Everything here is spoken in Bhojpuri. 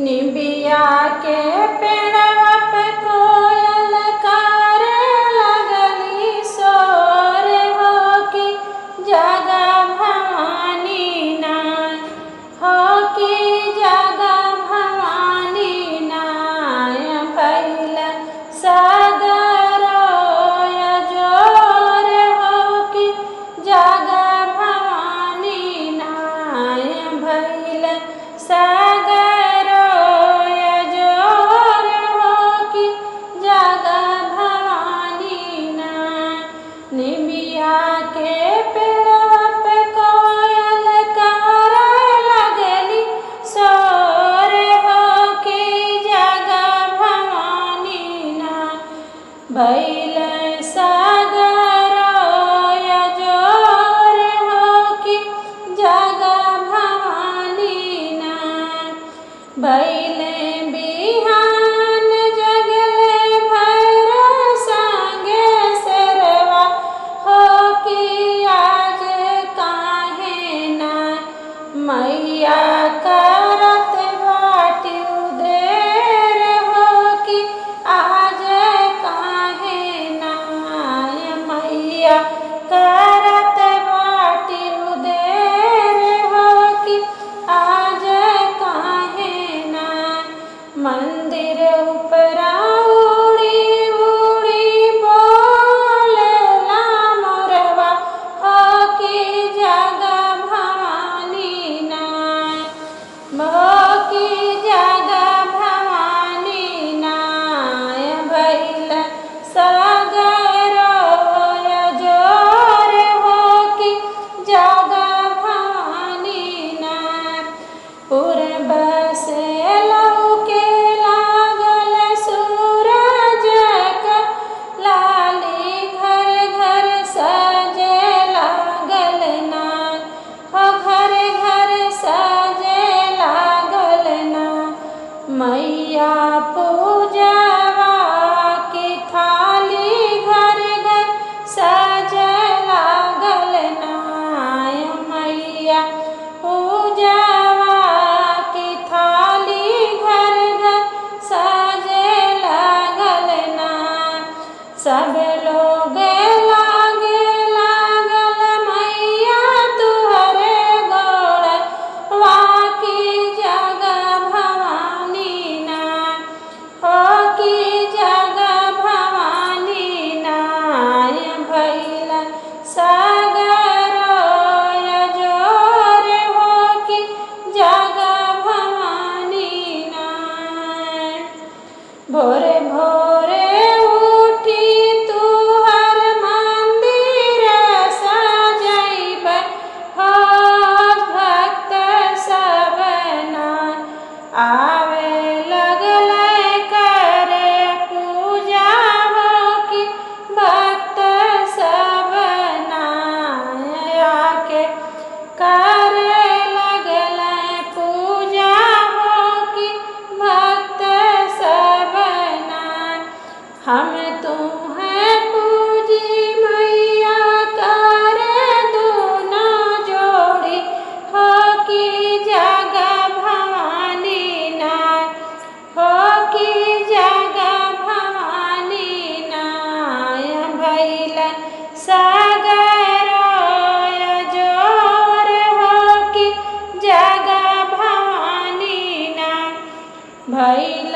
निबिया के पेड़वा पे कोयल करे लगली सोर हो कि जगा भवानी ना हो कि जगा भवानी ना भइल सागरो जोर हो कि जगा भवानी ना भइल सागरो जोर हो कि जगा भवानी ना निबिया के पेड़वा पे कोयल करे लगली सोर हो कि जगा भवानी ना भइल सागरो जोर हो कि जगा भवानी ना भइल बिहान जगले भैरव संगे सरवा हो कि आज काहे ना मैया करत बाटी देर हो कि आज काहे ना मैया करत बाटी देर हो कि आज काहे ना मंदिर उपरा उड़ी उड़ी बोलेला मोरवा हो कि जगा भवानी ना हो कि जगा भवानी ना भइल सागरो जोर हो कि जगा भवानी ना पूरब से लौके लागल सूरज क लाली घर घर सजे लागल ना हो घर घर सजे लागल ना मैया पूजवा की थाली घर घर सजे लागल ना मैया पूजवा की थाली घर घर सजे लागल ना सब लोग लागे लागल मैया तुहरे गोड़ वाकी जगा भवानी ना हो कि जगा भवानी ना भइल सागरो जोर हो कि जगा भवानी ना भोरे भोरे उठी तुहर मंदिर सजैब हो भक्त सब ना आवे लगल करे पूजा हो कि भक्त सब ना आके करे लगल पूजा हो कि भक्त सब ना हम तुम्हें पूजी मैया करे दोनों जोड़ी हो कि जगा भवानी ना हो कि जगा भवानी ना भइल सागरो जोर हो कि जगा भवानी ना भइल